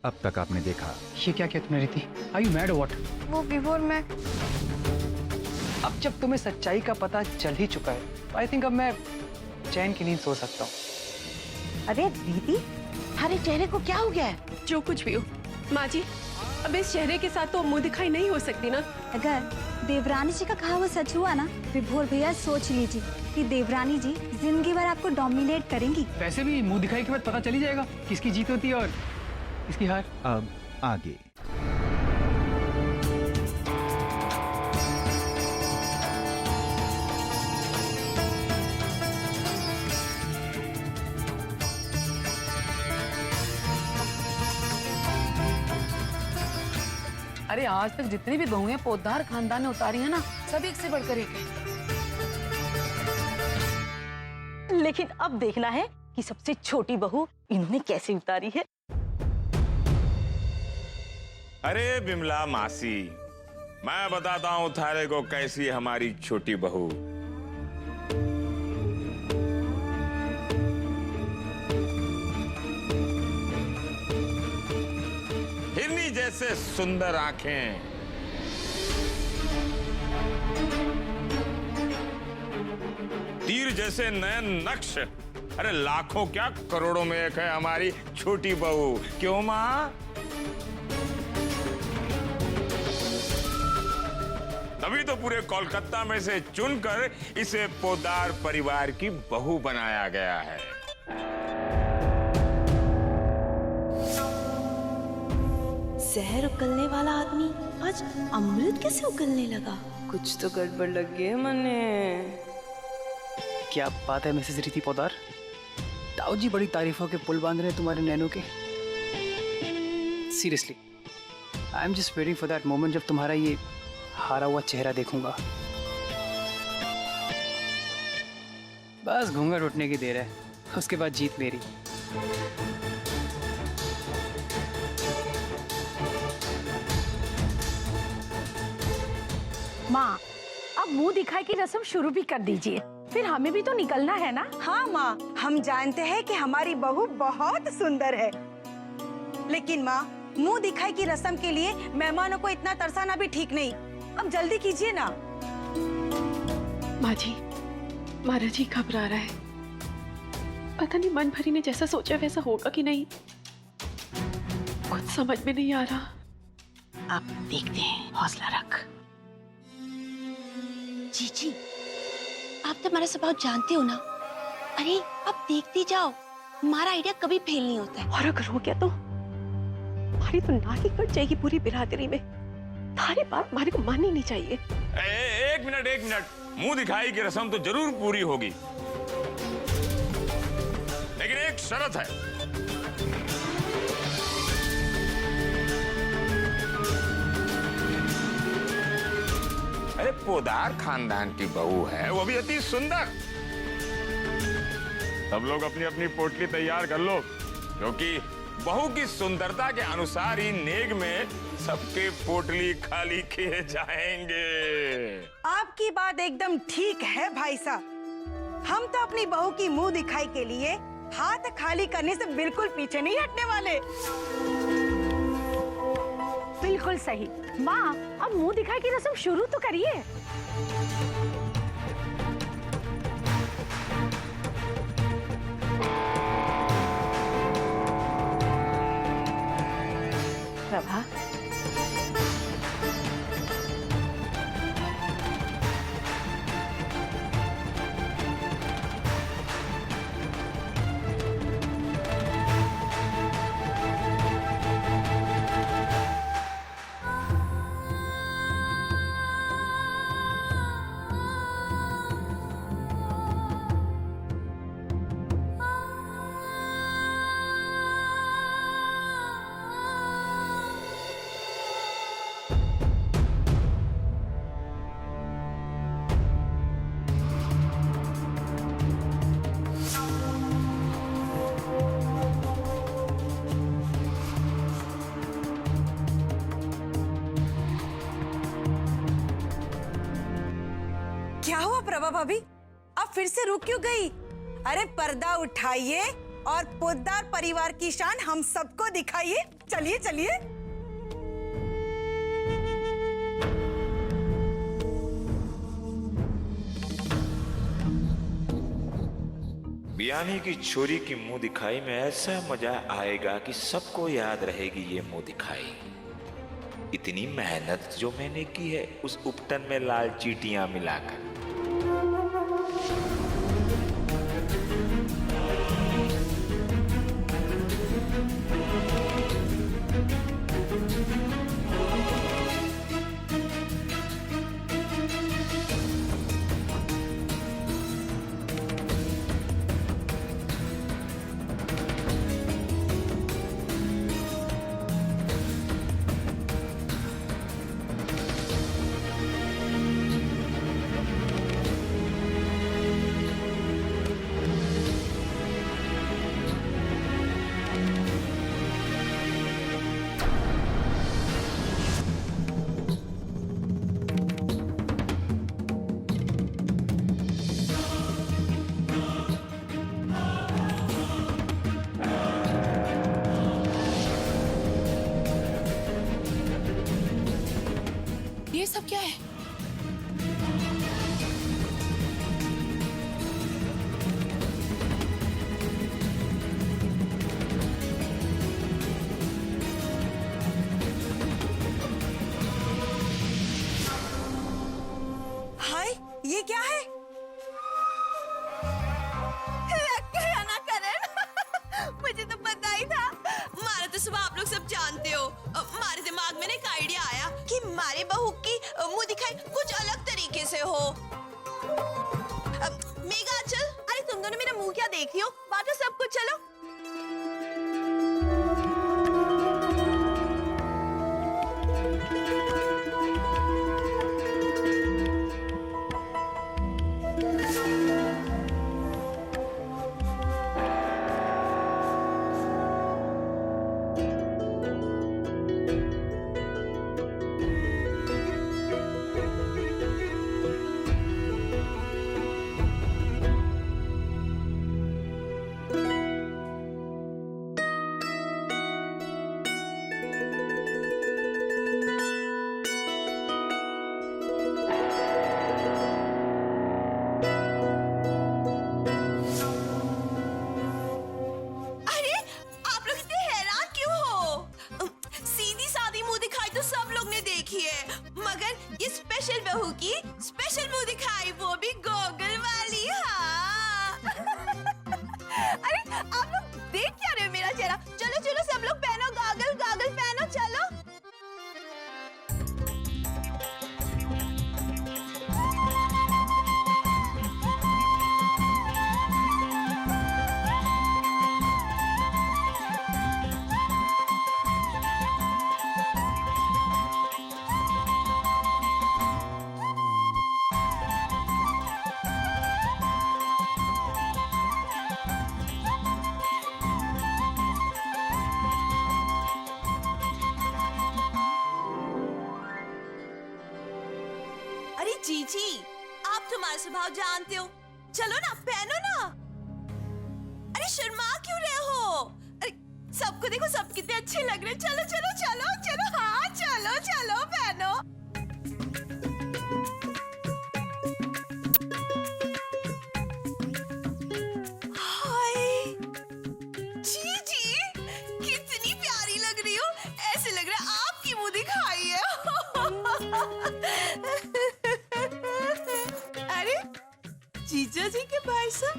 अब तक आपने देखा। ये क्या किया तुमने रिति? आर यू मैड और व्हाट? वो विभोर मैं अब जब तुम्हें सच्चाई का पता चल ही चुका है, आई थिंक अब मैं चैन की नींद सो सकता हूँ। अरे दीदी, हमारे चेहरे को क्या हो गया है? जो कुछ भी हो माँ जी, अब इस चेहरे के साथ तो मुंह दिखाई नहीं हो सकती ना। अगर देवरानी जी का कहा वो सच हुआ ना, विभोर भैया सोच लीजिए कि देवरानी जी जिंदगी भर आपको डोमिनेट करेंगी। वैसे भी मुंह दिखाई के बाद पता चल ही जाएगा किसकी जीत होती है और किसकी हार। अब आगे। अरे आज तक जितनी भी बहुएं पोद्दार खानदान ने उतारी है ना, सब एक से बढ़कर एक है। लेकिन अब देखना है कि सबसे छोटी बहू इन्होंने कैसे उतारी है। अरे बिमला मासी, मैं बताता हूँ थारे को कैसी है हमारी छोटी बहू। हिरनी जैसे सुंदर आंखें, तीर जैसे नयन नक्श। अरे लाखों क्या करोड़ों में एक है हमारी छोटी बहू। क्यों माँ? तभी तो पूरे कोलकाता में से चुनकर इसे पोद्दार परिवार की बहू बनाया गया है। जहर उगलने वाला आदमी आज अमृत कैसे उगलने लगा? कुछ तो गड़बड़ लग गई मने। क्या बात है मिसेस रिति पोद्दार, ताऊ जी बड़ी तारीफों के पुल बांध रहे हैं तुम्हारे नैनों के। Seriously I am just waiting for that moment जब तुम्हारा ये हारा हुआ चेहरा देखूंगा। बस घूंघट उठने की देर है, उसके बाद जीत मेरी। माँ, अब मुंह दिखाई की रस्म शुरू भी कर दीजिए, फिर हमें भी तो निकलना है ना। हाँ माँ, हम जानते हैं कि हमारी बहू बहुत सुंदर है, लेकिन माँ मुंह दिखाई की रस्म के लिए मेहमानों को इतना तरसाना भी ठीक नहीं। अब जल्दी कीजिए ना। माँ जी, महाराज जी घबरा रहा है, पता नहीं मन भरी ने जैसा सोचा वैसा होगा कि नहीं, कुछ समझ में नहीं आ रहा। अब देखते हैं, हौसला रख। जीजी, आप तो हमारा स्वभाव जानते हो ना। अरे अब देखते जाओ, हमारा आइडिया कभी फेल नहीं होता है। और अगर हो गया तो हमारी तो नाक ही कट जाएगी पूरी बिरादरी में। थारी बात हमारे को माननी नहीं चाहिए। एक मिनट, मुंह दिखाई की रस्म तो जरूर पूरी होगी, लेकिन एक शर्त है। अरे पोद्दार खानदान की बहू है, वो भी अति सुंदर। सब लोग अपनी अपनी पोटली तैयार कर लो, क्योंकि बहू की सुंदरता के अनुसार ही नेग में सबके पोटली खाली किए जाएंगे। आपकी बात एकदम ठीक है भाई साहब। हम तो अपनी बहू की मुंह दिखाई के लिए हाथ खाली करने से बिल्कुल पीछे नहीं हटने वाले। बिल्कुल सही। माँ, अब मुंह दिखाई की रस्म शुरू तो करिए। प्रभा, क्या हुआ प्रभा भाभी, आप फिर से रुक क्यों गई? अरे पर्दा उठाइए और पोद्दार परिवार की शान हम सबको दिखाइए। चलिए चलिए। बियानी की छोरी की मुंह दिखाई में ऐसा मजा आएगा कि सबको याद रहेगी ये मुंह दिखाई। इतनी मेहनत जो मैंने की है उस उपटन में लाल चींटियां मिलाकर। ये सब क्या है? हाय, ये क्या है? मुझे तो पता ही था। मारा तो सुबह आप लोग सब जानते हो। हमारे दिमाग में ना एक आइडिया आया कि हमारे बहू की मुंह दिखाई कुछ अलग तरीके से हो। मेघा चल, अरे तुम दोनों मेरा मुंह क्या देख रही हो? बांटो सब कुछ, चलो। स्पेशल बहू की स्पेशल मुंह दिखाई, वो भी गॉगल वाली। हाँ। अरे आप लोग देख क्या रहे हो मेरा चेहरा? चलो चलो सब लोग पहनो गॉगल, गॉगल पहनो, चलो। जीजी, आप तुम्हारा स्वभाव जानते हो, चलो ना पहनो ना। अरे शर्मा क्यों रहे हो? अरे सबको देखो, सब कितने अच्छे लग रहे हैं। चलो चलो चलो चलो, हाँ चलो चलो पहनो। हाय जीजी, कितनी प्यारी लग रही हो। ऐसे लग रहा है आपकी मुंह दिखाई है। जीजा जी के भाई साहब,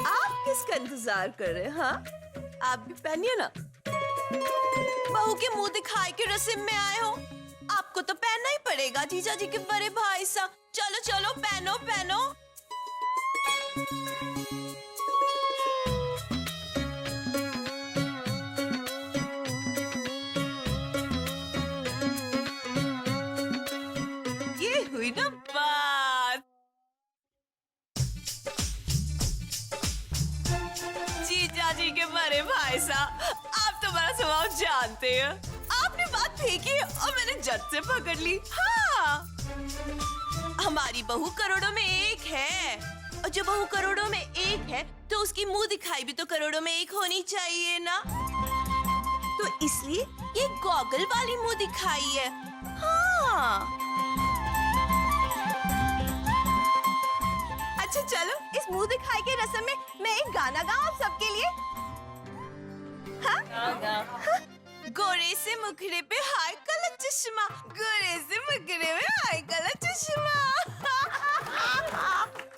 आप किसका इंतजार कर रहे हैं? हाँ, आप भी पहनिए ना। बहू के मुंह दिखाई के रस्म में आए हो, आपको तो पहनना ही पड़ेगा जीजा जी के बड़े भाई साहब। चलो चलो पहनो पहनो। ये हुई ना बात। जीजा जी के बड़े भाई साहब, आप तो मेरा स्वभाव जानते हैं। आपने बात फेंकी और मैंने झट से पकड़ ली। हाँ, हमारी बहू करोड़ों में एक है, और जो बहू करोड़ों में एक एक है तो उसकी मुंह दिखाई भी तो करोड़ों में एक होनी चाहिए ना। तो इसलिए ये गॉगल वाली मुंह दिखाई है। हाँ अच्छा चलो, इस मुंह दिखाई के रस्म में मैं एक गाना गाऊं आप सबके लिए। हाँ? गोरे से मुखड़े पे हाय काला चश्मा, गोरे से मुखड़े में हाय काला चश्मा।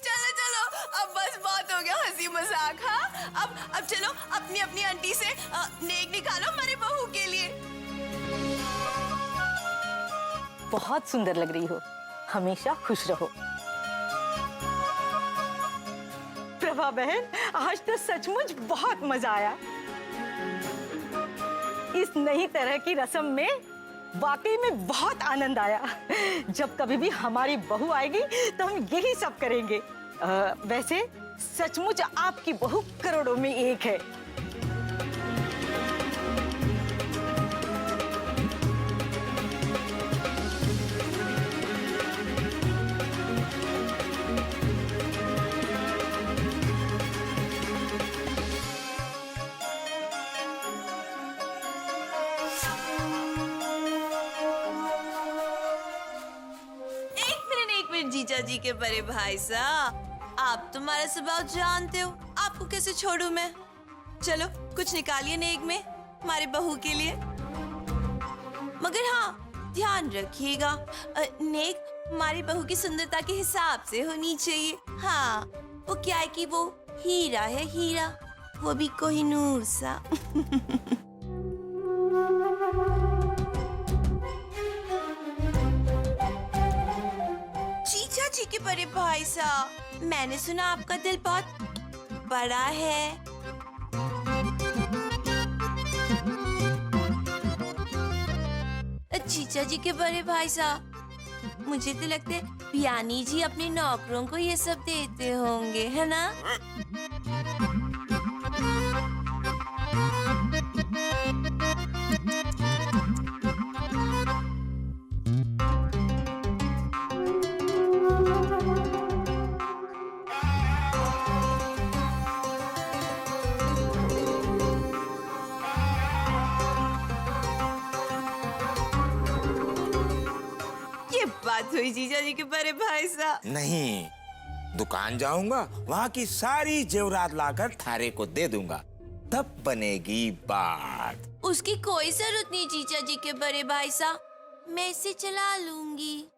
चलो चलो, अब बस बहुत हो गया हंसी मजाक। हाँ अब चलो अपनी अपनी आंटी से नेक निकालो हमारी बहू के लिए। बहुत सुंदर लग रही हो, हमेशा खुश रहो। प्रभा बहन, आज तो सचमुच बहुत मजा आया। इस नई तरह की रस्म में वाकई में बहुत आनंद आया। जब कभी भी हमारी बहू आएगी तो हम यही सब करेंगे। वैसे सचमुच आपकी बहू करोड़ों में एक है। एक मिनट जीजा जी के बड़े भाई साहब, आप तुम्हारा स्वभाव जानते हो, आपको कैसे छोड़ू मैं। चलो कुछ निकालिए नेक में हमारी बहू के लिए। मगर हाँ ध्यान रखिएगा, नेक हमारी बहू की सुंदरता के हिसाब से होनी चाहिए। हाँ वो क्या है कि वो हीरा है, हीरा, वो भी कोहिनूर सा। जीजा जी के बड़े भाई साहब, मैंने सुना आपका दिल बहुत बड़ा है। जीजा जी के बड़े भाई साहब, मुझे तो लगता है पियानी जी अपने नौकरों को ये सब देते होंगे, है ना? बात हुई जीजा जी के बड़े भाई साहब। नहीं, दुकान जाऊंगा, वहाँ की सारी जेवरात लाकर थारे को दे दूंगा, तब बनेगी बात। उसकी कोई जरूरत नहीं जीजा जी के बड़े भाई साहब, मैं इसे चला लूंगी।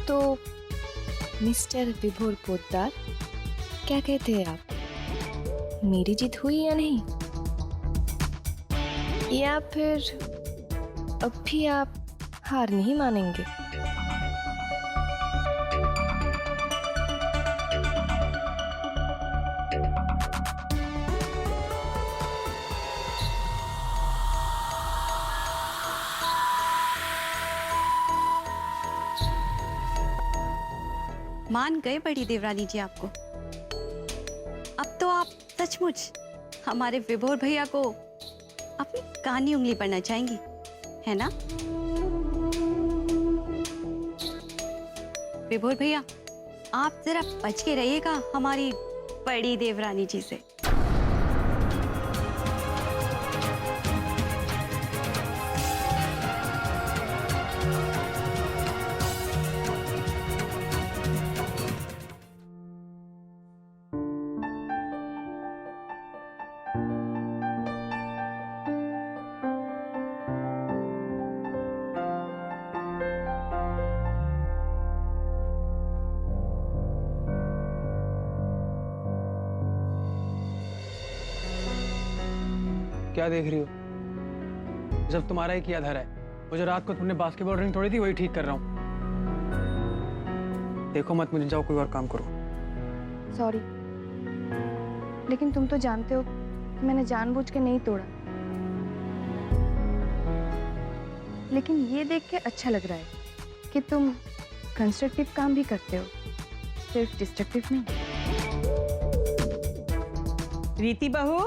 तो मिस्टर विभोर पोद्दार, क्या कहते हैं आप, मेरी जीत हुई या नहीं? या फिर अब भी आप हार नहीं मानेंगे? मान गए बड़ी देवरानी जी आपको। अब तो आप सचमुच हमारे विभोर भैया को अपनी कानी उंगली पर नचाएंगी, है ना? विभोर भैया, आप जरा बच के रहिएगा हमारी बड़ी देवरानी जी से। क्या देख रही हो? जब तुम्हारा ही किया धरा है। वो जो रात को तुमने बास्केटबॉल रिंग तोड़ी थी वही ठीक कर रहा हूँ। देखो मत मुझे, जाओ कोई और काम करो। सॉरी, लेकिन तुम तो जानते हो कि मैंने जानबूझ के नहीं तोड़ा। लेकिन ये देख के अच्छा लग रहा है कि तुम कंस्ट्रक्टिव काम भी करते हो, सिर्फ डिस्ट्रक्टिव नहीं। रीति बहू,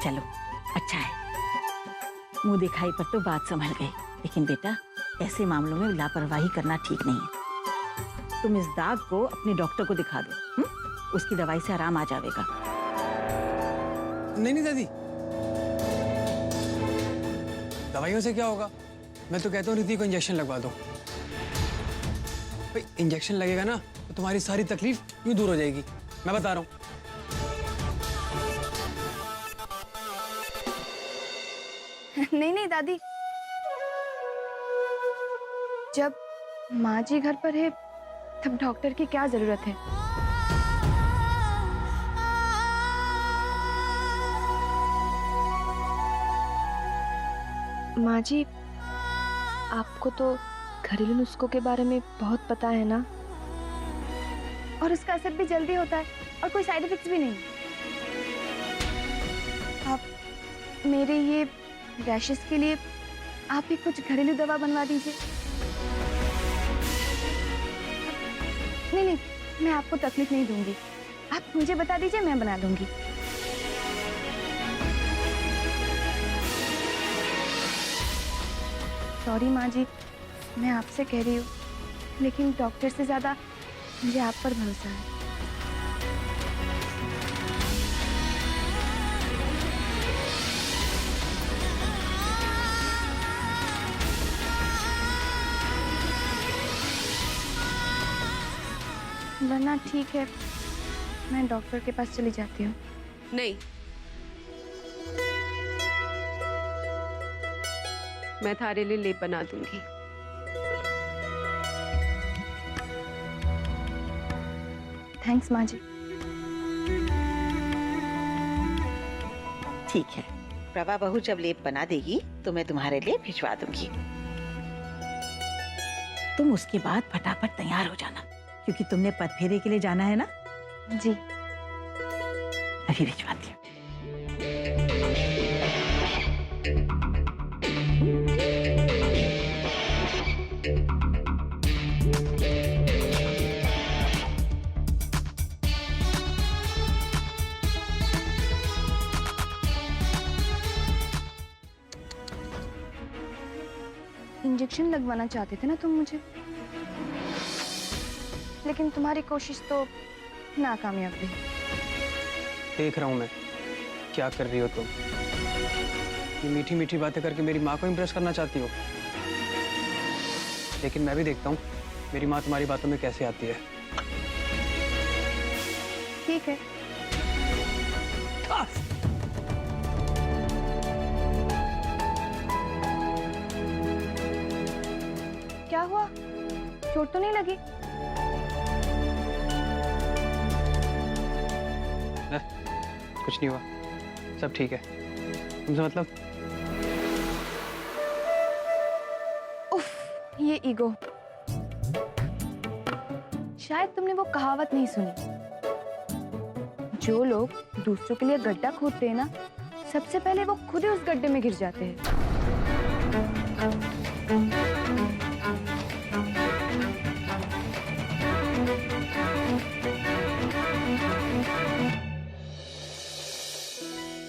चलो अच्छा है, मुंह दिखाई पर तो बात संभल गई, लेकिन बेटा ऐसे मामलों में लापरवाही करना ठीक नहीं है। तुम इस दाग को अपने डॉक्टर को दिखा दो, उसकी दवाई से आराम आ जाएगा। नहीं नहीं दादी, दवाइयों से क्या होगा? मैं तो कहता हूँ रिति को इंजेक्शन लगवा दो। भाई इंजेक्शन लगेगा ना तो तुम्हारी सारी तकलीफ यूं दूर हो जाएगी, मैं बता रहा हूँ। नहीं नहीं दादी, जब माँ जी घर पर है तब डॉक्टर की क्या जरूरत है? माँ जी, आपको तो घरेलू नुस्खों के बारे में बहुत पता है ना, और उसका असर भी जल्दी होता है और कोई साइड इफेक्ट्स भी नहीं। आप मेरे ये रैशेस के लिए आप ही कुछ घरेलू दवा बनवा दीजिए। नहीं नहीं, मैं आपको तकलीफ नहीं दूंगी, आप मुझे बता दीजिए, मैं बना लूंगी। सॉरी माँ जी, मैं आपसे कह रही हूँ, लेकिन डॉक्टर से ज्यादा मुझे आप पर भरोसा है। वरना ठीक है, मैं डॉक्टर के पास चली जाती हूँ। नहीं, मैं थारे लिए लेप बना दूंगी। थैंक्स माँ जी। ठीक है, प्रभा बहू जब लेप बना देगी तो मैं तुम्हारे लिए भिजवा दूंगी। तुम उसके बाद फटाफट तैयार हो जाना, क्योंकि तुमने पद फेरे के लिए जाना है ना। जी, अभी भिजवाती हूँ। इंजेक्शन लगवाना चाहते थे ना तुम मुझे, लेकिन तुम्हारी कोशिश तो नाकामयाब रही। देख रहा हूँ मैं क्या कर रही हो तुम। ये मीठी मीठी बातें करके मेरी माँ को इम्प्रेस करना चाहती हो, लेकिन मैं भी देखता हूँ मेरी माँ तुम्हारी बातों में कैसे आती है। ठीक है, क्या हुआ? चोट तो नहीं लगी? कुछ नहीं हुआ, सब ठीक है। तुमसे मतलब? उफ, ये ईगो। शायद तुमने वो कहावत नहीं सुनी, जो लोग दूसरों के लिए गड्ढा खोदते हैं ना, सबसे पहले वो खुद ही उस गड्ढे में गिर जाते हैं।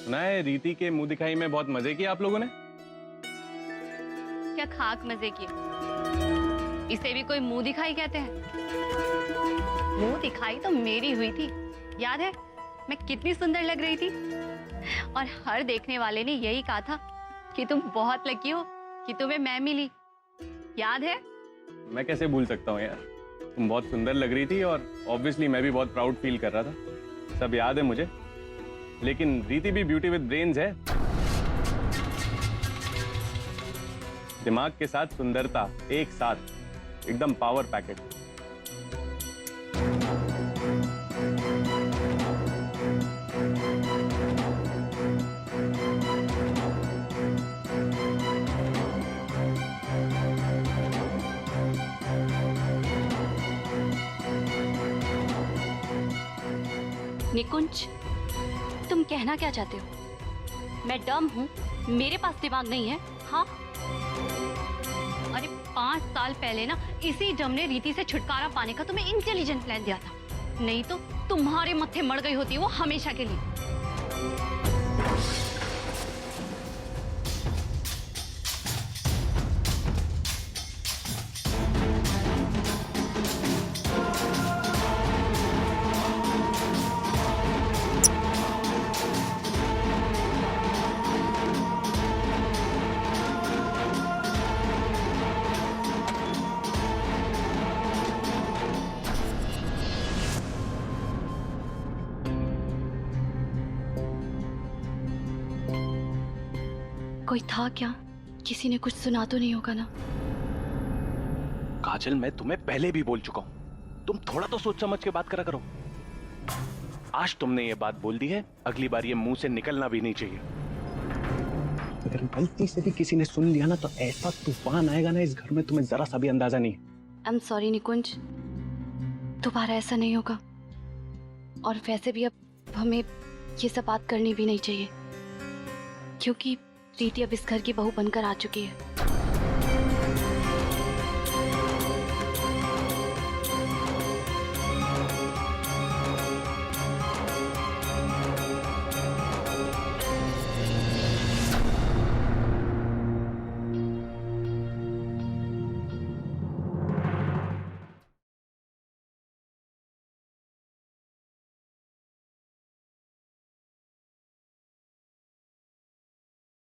सुना है रीति के मुंह दिखाई में बहुत मजे किए आप लोगों ने। क्या खाक मजे किए? इसे भी कोई मुंह दिखाई कहते हैं? मुंह दिखाई तो मेरी हुई थी, याद है मैं कितनी सुंदर लग रही थी, और हर देखने वाले ने यही कहा था कि तुम बहुत लकी हो कि तुम्हें मैं मिली, याद है? मैं कैसे भूल सकता हूँ यार, तुम बहुत सुंदर लग रही थी और ऑब्वियसली मैं भी बहुत प्राउड फील कर रहा था, सब याद है मुझे। लेकिन रीति भी ब्यूटी विद ब्रेन्स है, दिमाग के साथ सुंदरता एक साथ, एकदम पावर पैकेट। निकुंज, तुम कहना क्या चाहते हो? मैं डम हूँ, मेरे पास दिमाग नहीं है? हाँ, अरे 5 साल पहले ना इसी डम ने रीति से छुटकारा पाने का तुम्हें इंटेलिजेंट प्लान दिया था, नहीं तो तुम्हारे मत्थे मर गई होती वो हमेशा के लिए। कोई था क्या? किसी ने कुछ सुना तो नहीं होगा ना? काजल, मैं तुम्हें पहले भी बोल चुका हूँ, तुम थोड़ा तो सोच समझ के बात करा करो। आज तुमने ये बात बोल दी है, अगली बार ये मुंह से निकलना भी नहीं चाहिए। अगर गलती से भी किसी ने सुन लिया ना तो ऐसा तूफान आएगा ना इस घर में, तुम्हें जरा सा भी अंदाजा नहीं है। आई एम सॉरी निकुंज, दोबारा ऐसा नहीं होगा। और वैसे भी अब हमें ये सब बात करनी भी नहीं चाहिए, क्योंकि प्रीति अब इस घर की बहू बनकर आ चुकी है।